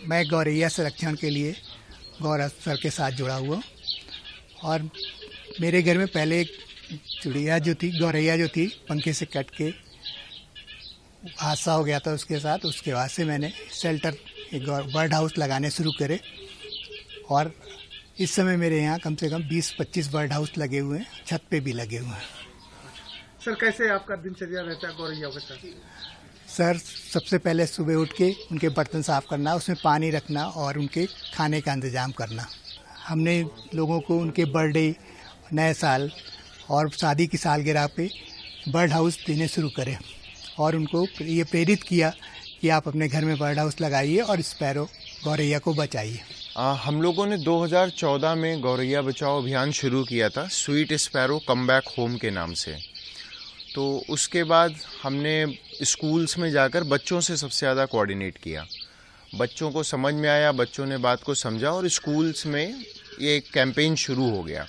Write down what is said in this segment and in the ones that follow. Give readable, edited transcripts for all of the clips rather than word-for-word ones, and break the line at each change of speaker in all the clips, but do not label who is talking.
मैं गौरैया संरक्षण के लिए गौरव सर के साथ जुड़ा हुआ हूँ और मेरे घर में पहले एक चिड़िया जो थी, गौरैया जो थी, पंखे से कट के हादसा हो गया था उसके साथ। उसके बाद से मैंने शेल्टर, एक बर्ड हाउस लगाने शुरू करे और इस समय मेरे यहाँ कम से कम 20-25 बर्ड हाउस लगे हुए हैं, छत पे भी लगे हुए हैं।
सर, कैसे आपका दिनचर्या रहता है गौरैया के साथ?
सर, सबसे पहले सुबह उठ के उनके बर्तन साफ करना, उसमें पानी रखना और उनके खाने का इंतजाम करना। हमने लोगों को उनके बर्थडे, नए साल और शादी की सालगिरह पे बर्ड हाउस देने शुरू करें और उनको ये प्रेरित किया कि आप अपने घर में बर्ड हाउस लगाइए और स्पैरो गौरैया को बचाइए।
हम लोगों ने 2014 में गौरैया बचाओ अभियान शुरू किया था, sweet sparrow come back home के नाम से। तो उसके बाद हमने स्कूल्स में जाकर बच्चों से सबसे ज़्यादा कोऑर्डिनेट किया। बच्चों को समझ में आया, बच्चों ने बात को समझा और स्कूल्स में ये कैंपेन शुरू हो गया।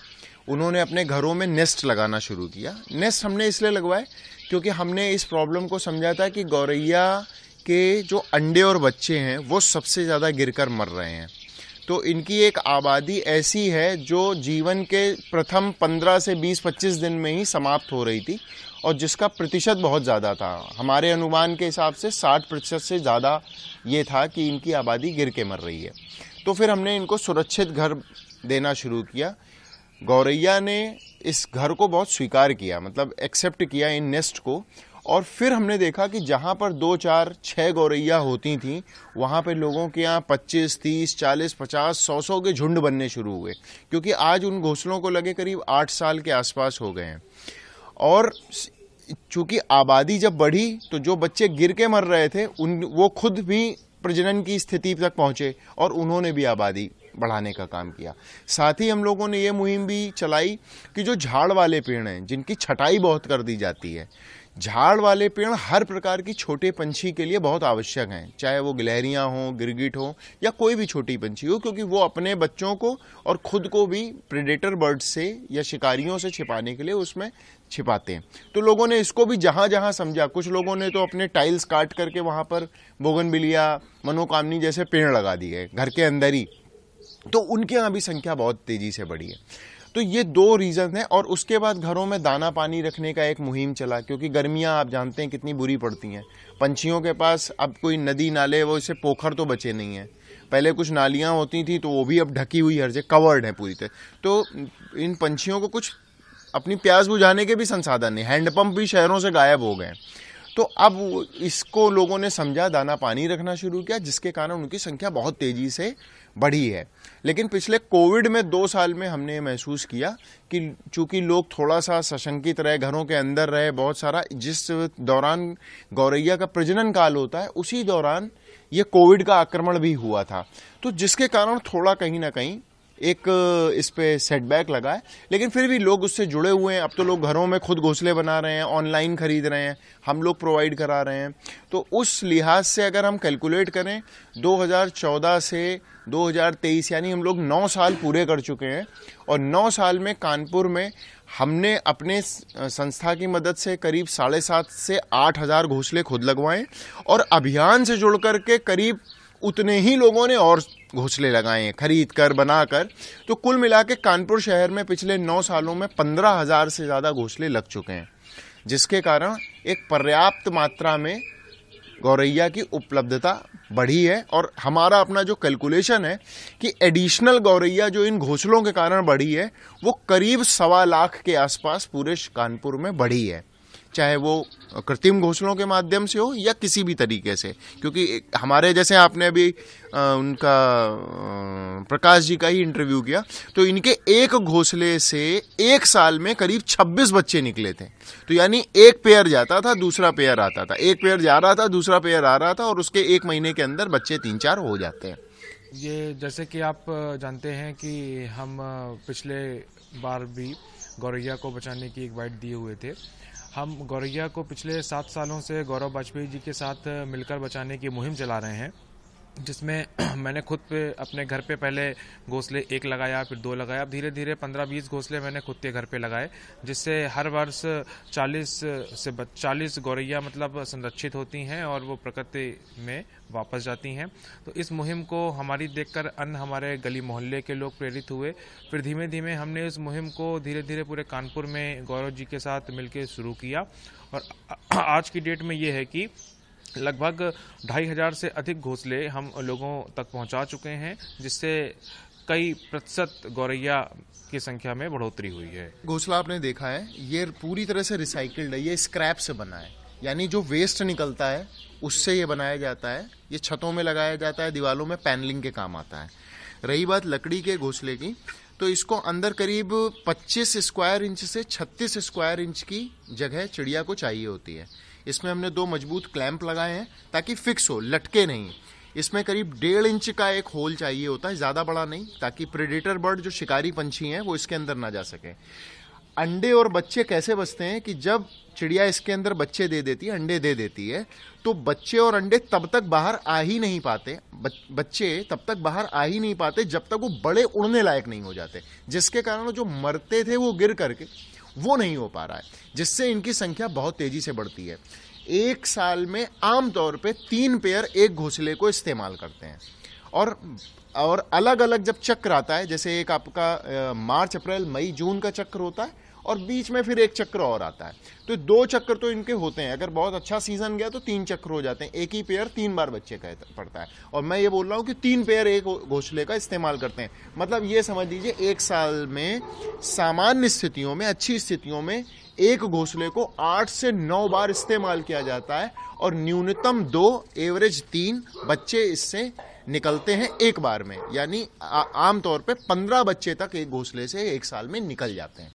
उन्होंने अपने घरों में नेस्ट लगाना शुरू किया। नेस्ट हमने इसलिए लगवाए क्योंकि हमने इस प्रॉब्लम को समझा था कि गौरैया के जो अंडे और बच्चे हैं वो सबसे ज़्यादा गिरकर मर रहे हैं। तो इनकी एक आबादी ऐसी है जो जीवन के प्रथम 15 से 20-25 दिन में ही समाप्त हो रही थी और जिसका प्रतिशत बहुत ज़्यादा था। हमारे अनुमान के हिसाब से 60% से ज़्यादा ये था कि इनकी आबादी गिर के मर रही है। तो फिर हमने इनको सुरक्षित घर देना शुरू किया। गौरैया ने इस घर को बहुत स्वीकार किया, मतलब एक्सेप्ट किया इन नेस्ट को। और फिर हमने देखा कि जहाँ पर 2, 4, 6 गौरैया होती थीं वहाँ पे लोगों के यहाँ 25, 30, 40, 50, 100 के झुंड बनने शुरू हुए, क्योंकि आज उन घोंसलों को लगे करीब 8 साल के आसपास हो गए हैं। और चूंकि आबादी जब बढ़ी तो जो बच्चे गिर के मर रहे थे वो खुद भी प्रजनन की स्थिति तक पहुंचे और उन्होंने भी आबादी बढ़ाने का काम किया। साथ ही हम लोगों ने ये मुहिम भी चलाई कि जो झाड़ वाले पेड़ हैं जिनकी छटाई बहुत कर दी जाती है, झाड़ वाले पेड़ हर प्रकार की छोटे पंछी के लिए बहुत आवश्यक हैं, चाहे वो गिलहरियां हों, गिरगिट हो या कोई भी छोटी पंछी हो, क्योंकि वो अपने बच्चों को और खुद को भी प्रेडेटर बर्ड्स से या शिकारियों से छिपाने के लिए उसमें छिपाते हैं। तो लोगों ने इसको भी जहां जहां समझा, कुछ लोगों ने तो अपने टाइल्स काट करके वहां पर बोगनविलिया, मनोकामनी जैसे पेड़ लगा दिए घर के अंदर ही। तो उनके यहाँ भी संख्या बहुत तेजी से बढ़ी है। तो ये 2 रीज़न हैं। और उसके बाद घरों में दाना पानी रखने का एक मुहिम चला, क्योंकि गर्मियाँ आप जानते हैं कितनी बुरी पड़ती हैं। पंछियों के पास अब कोई नदी नाले, वो इससे पोखर तो बचे नहीं हैं। पहले कुछ नालियाँ होती थी तो वो भी अब ढकी हुई हर जगह कवर्ड है पूरी तरह। तो इन पंछियों को कुछ अपनी प्यास बुझाने के भी संसाधन नहीं, हैंडपंप भी शहरों से गायब हो गए। तो अब इसको लोगों ने समझा, दाना पानी रखना शुरू किया, जिसके कारण उनकी संख्या बहुत तेजी से बढ़ी है। लेकिन पिछले कोविड में 2 साल में हमने महसूस किया कि चूंकि लोग थोड़ा सा सशंकित रहे, घरों के अंदर रहे बहुत सारा, जिस दौरान गौरैया का प्रजनन काल होता है उसी दौरान ये कोविड का आक्रमण भी हुआ था। तो जिसके कारण थोड़ा कहीं ना कहीं एक इस पे सेटबैक लगा है। लेकिन फिर भी लोग उससे जुड़े हुए हैं। अब तो लोग घरों में खुद घोंसले बना रहे हैं, ऑनलाइन खरीद रहे हैं, हम लोग प्रोवाइड करा रहे हैं। तो उस लिहाज से अगर हम कैलकुलेट करें 2014 से 2023, यानी हम लोग 9 साल पूरे कर चुके हैं। और 9 साल में कानपुर में हमने अपने संस्था की मदद से करीब 7,500 से 8,000 घोंसले खुद लगवाए और अभियान से जुड़ करके करीब उतने ही लोगों ने और घोंसले लगाए हैं, खरीद कर, बनाकर। तो कुल मिला के कानपुर शहर में पिछले 9 सालों में 15,000 से ज़्यादा घोंसले लग चुके हैं, जिसके कारण एक पर्याप्त मात्रा में गौरैया की उपलब्धता बढ़ी है। और हमारा अपना जो कैलकुलेशन है कि एडिशनल गौरैया जो इन घोंसलों के कारण बढ़ी है वो करीब 1.25 लाख के आसपास पूरे कानपुर में बढ़ी है, चाहे वो कृत्रिम घोंसलों के माध्यम से हो या किसी भी तरीके से। क्योंकि हमारे जैसे आपने अभी उनका प्रकाश जी का ही इंटरव्यू किया, तो इनके एक घोंसले से 1 साल में करीब 26 बच्चे निकले थे। तो यानी एक पेयर जाता था, दूसरा पेयर आता था, एक पेयर जा रहा था, दूसरा पेयर आ रहा था, और उसके 1 महीने के अंदर बच्चे 3-4 हो जाते हैं।
ये जैसे कि आप जानते हैं कि हम पिछले बार भी गौरैया को बचाने की एक बाइट दिए हुए थे। हम गौरैया को पिछले 7 सालों से गौरव वाजपेयी जी के साथ मिलकर बचाने की मुहिम चला रहे हैं। जिसमें मैंने खुद पे अपने घर पे पहले घोंसले 1 लगाया, फिर 2 लगाया, अब धीरे धीरे 15-20 घोंसले मैंने खुद के घर पे लगाए, जिससे हर वर्ष 40 गौरैया मतलब संरक्षित होती हैं और वो प्रकृति में वापस जाती हैं। तो इस मुहिम को हमारी देखकर अन्य हमारे गली मोहल्ले के लोग प्रेरित हुए। फिर धीमे धीमे हमने इस मुहिम को धीरे धीरे पूरे कानपुर में गौरव जी के साथ मिलकर शुरू किया और आज की डेट में ये है कि लगभग 2500 से अधिक घोंसले हम लोगों तक पहुंचा चुके हैं, जिससे कई प्रतिशत गौरैया की संख्या में बढ़ोतरी हुई है।
घोंसला आपने देखा है, ये पूरी तरह से रिसाइकिल्ड है, ये स्क्रैप से बना है, यानी जो वेस्ट निकलता है उससे ये बनाया जाता है। ये छतों में लगाया जाता है, दीवारों में पैनलिंग के काम आता है। रही बात लकड़ी के घोंसले की, तो इसको अंदर करीब 25 स्क्वायर इंच से 36 स्क्वायर इंच की जगह चिड़िया को चाहिए होती है। इसमें हमने 2 मजबूत क्लैंप लगाए हैं ताकि फिक्स हो, लटके नहीं। इसमें करीब 1.5 इंच का एक होल चाहिए होता है, ज़्यादा बड़ा नहीं, ताकि प्रेडेटर बर्ड जो शिकारी पंछी हैं वो इसके अंदर ना जा सके। अंडे और बच्चे कैसे बचते हैं कि जब चिड़िया इसके अंदर बच्चे दे देती है, अंडे दे देती है, तो बच्चे और अंडे तब तक बाहर आ ही नहीं पाते, बच्चे तब तक बाहर आ ही नहीं पाते जब तक वो बड़े उड़ने लायक नहीं हो जाते, जिसके कारण जो मरते थे वो गिर करके वो नहीं हो पा रहा है, जिससे इनकी संख्या बहुत तेजी से बढ़ती है। 1 साल में आमतौर पे 3 पेयर एक घोंसले को इस्तेमाल करते हैं और अलग अलग जब चक्र आता है, जैसे एक आपका मार्च अप्रैल मई जून का चक्र होता है और बीच में फिर एक चक्र और आता है, तो 2 चक्र तो इनके होते हैं। अगर बहुत अच्छा सीजन गया तो 3 चक्र हो जाते हैं, एक ही पेयर 3 बार बच्चे का पड़ता है। और मैं ये बोल रहा हूँ कि 3 पेयर एक घोंसले का इस्तेमाल करते हैं। मतलब ये समझ लीजिए 1 साल में सामान्य स्थितियों में, अच्छी स्थितियों में एक घोंसले को 8 से 9 बार इस्तेमाल किया जाता है और न्यूनतम 2 एवरेज 3 बच्चे इससे निकलते हैं एक बार में, यानी आमतौर पे 15 बच्चे तक एक घोंसले से 1 साल में निकल जाते हैं।